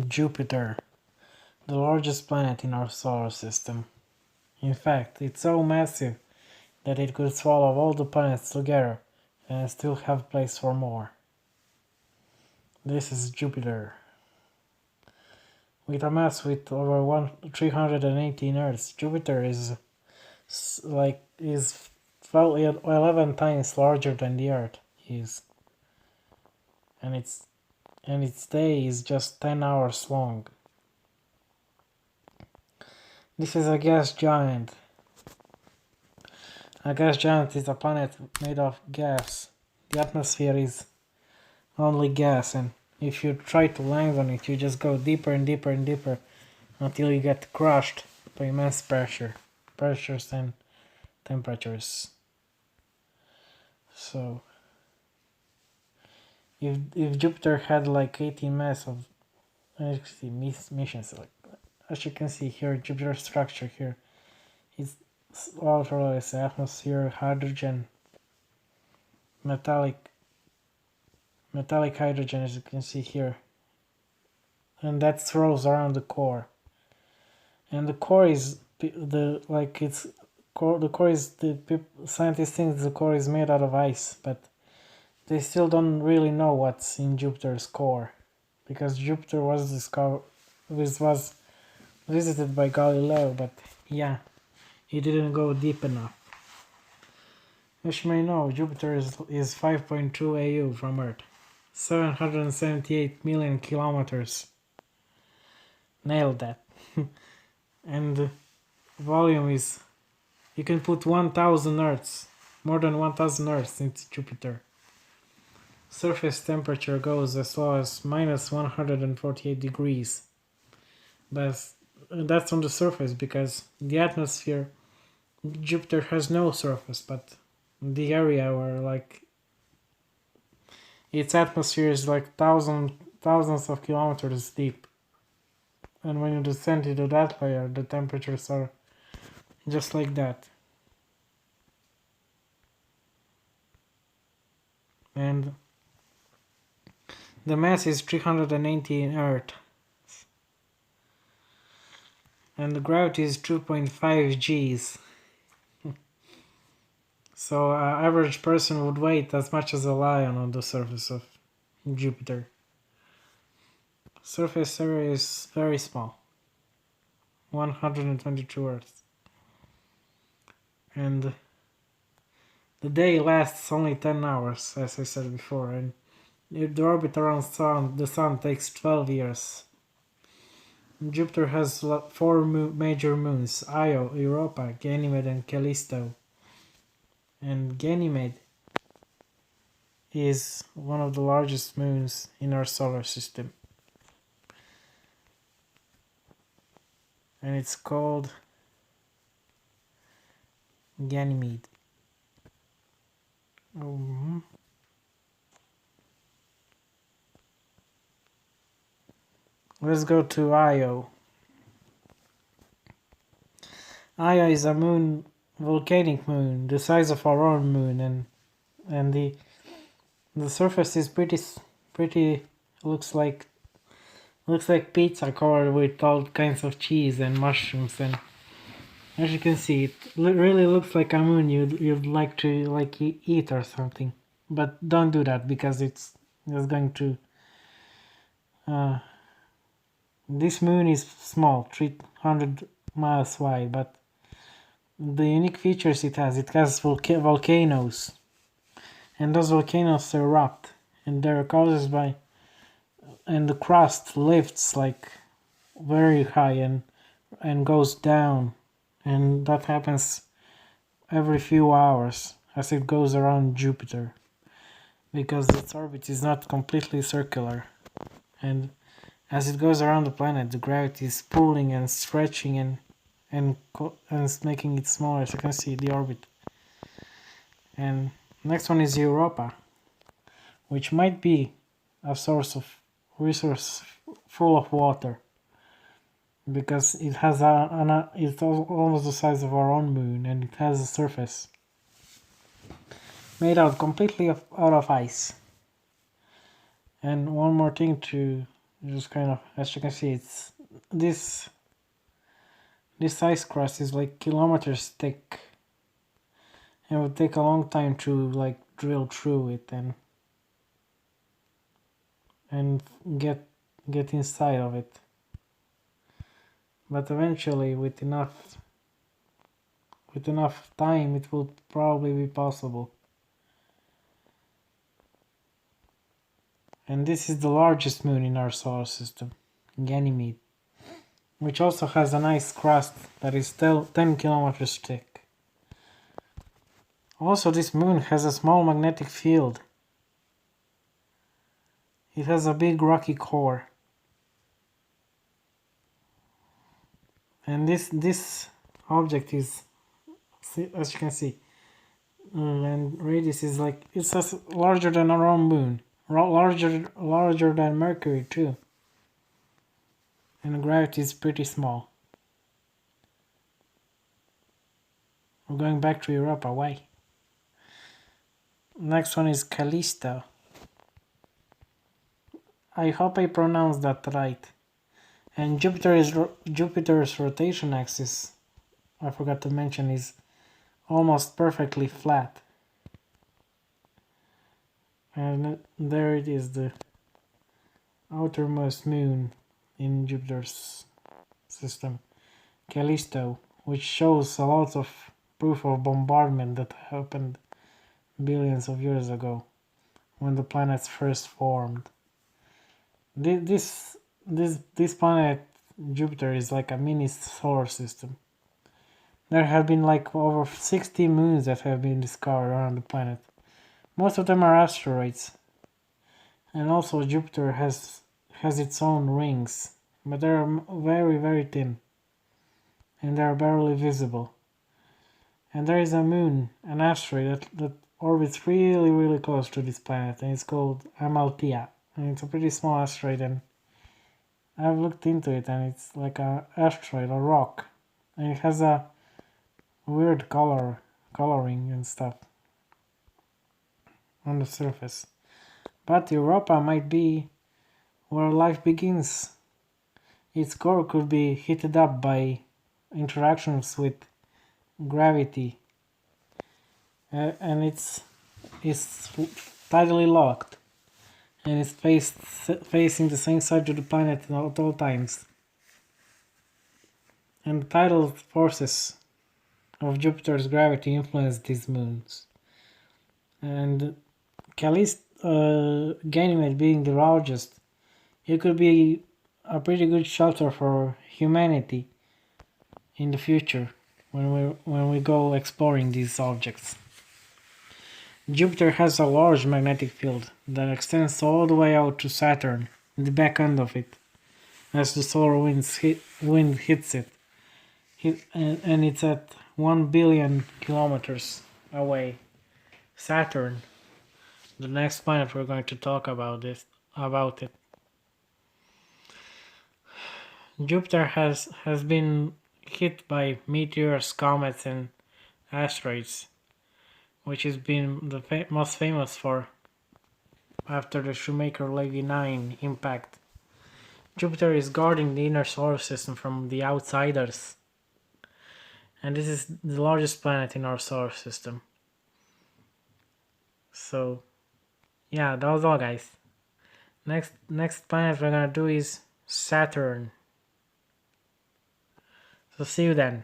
Jupiter, the largest planet in our solar system. In fact, it's so massive that it could swallow all the planets together and still have place for more. This is Jupiter. With a mass with over 318 Earths, Jupiter is 11 times larger than the Earth is, and its day is just 10 hours long. This is a gas giant. A gas giant is a planet made of gas. The atmosphere is only gas, and if you try to land on it, you just go deeper and deeper and deeper until you get crushed by immense pressures and temperatures. So, if Jupiter had like 18 mass of missions, like as you can see here, Jupiter's structure here is waterless, atmosphere, hydrogen, metallic hydrogen, as you can see here, and that throws around the core. And the core is the scientists think the core is made out of ice, but they still don't really know what's in Jupiter's core, because Jupiter was visited by Galileo, but yeah, he didn't go deep enough. As you may know, Jupiter is 5.2 AU from Earth, 778 million kilometers. Nailed that. And the volume is, you can put 1,000 Earths, more than 1,000 Earths into Jupiter. Surface temperature goes as low as minus 148 degrees. But that's on the surface, because the atmosphere, Jupiter has no surface, but the area where its atmosphere is like thousands of kilometers deep. And when you descend into that layer, the temperatures are just like that. And the mass is 380 in Earth. And the gravity is 2.5 Gs. So an average person would weigh as much as a lion on the surface of Jupiter. Surface area is very small, 122 Earths. And the day lasts only 10 hours, as I said before, and the orbit around the Sun takes 12 years. Jupiter has 4 major moons: Io, Europa, Ganymede, and Callisto. And Ganymede is one of the largest moons in our solar system. And it's called Ganymede. Let's go to Io. Io is a moon, volcanic moon, the size of our own moon, and the surface is pretty looks like pizza covered with all kinds of cheese and mushrooms, and as you can see, it really looks like a moon you'd like to eat or something. But don't do that, because it's going to. This moon is small, 300 miles wide, but the unique features it has volcanoes, and those volcanoes erupt, and they're caused by, and the crust lifts like very high and goes down, and that happens every few hours as it goes around Jupiter, because its orbit is not completely circular, and as it goes around the planet, the gravity is pulling and stretching and making it smaller, as you can see the orbit. And next one is Europa, which might be a resource full of water, because it has it's almost the size of our own moon, and it has a surface made out completely out of ice. And one more thing to Just kind of, as you can see, it's this ice crust is like kilometers thick. It would take a long time to like drill through it and get inside of it. But eventually, with enough time, it will probably be possible. And this is the largest moon in our solar system, Ganymede, which also has a nice crust that is still 10 kilometers thick. Also, this moon has a small magnetic field. It has a big rocky core. And this object is, as you can see, and radius is like, it's larger than our own moon. Larger than Mercury too. And gravity is pretty small. We're going back to Europa. Why? Next one is Callisto. I hope I pronounced that right. And Jupiter's rotation axis, I forgot to mention, is almost perfectly flat. And there it is, the outermost moon in Jupiter's system, Callisto, which shows a lot of proof of bombardment that happened billions of years ago when the planets first formed. This planet Jupiter is like a mini solar system. There have been like over 60 moons that have been discovered around the planet. Most of them are asteroids. And also Jupiter has its own rings, but they are very, very thin. And they are barely visible. And there is a moon, an asteroid that orbits really, really close to this planet, and it's called Amalthea. And it's a pretty small asteroid, and I've looked into it, and it's like an asteroid, a rock. And it has a weird coloring and stuff on the surface. But Europa might be where life begins. Its core could be heated up by interactions with gravity, and it's tidally locked, and it's facing the same side to the planet at all times. And the tidal forces of Jupiter's gravity influence these moons. And Ganymede being the largest, it could be a pretty good shelter for humanity in the future when we go exploring these objects. Jupiter has a large magnetic field that extends all the way out to Saturn, the back end of it, as the solar wind hits it. And it's at 1 billion kilometers away. Saturn, the next planet we're going to talk about it. Jupiter has been hit by meteors, comets, and asteroids, which has been the most famous for after the Shoemaker-Levy 9 impact. Jupiter is guarding the inner solar system from the outsiders, and this is the largest planet in our solar system. So, yeah, that was all, guys. Next planet we're gonna do is Saturn. So see you then.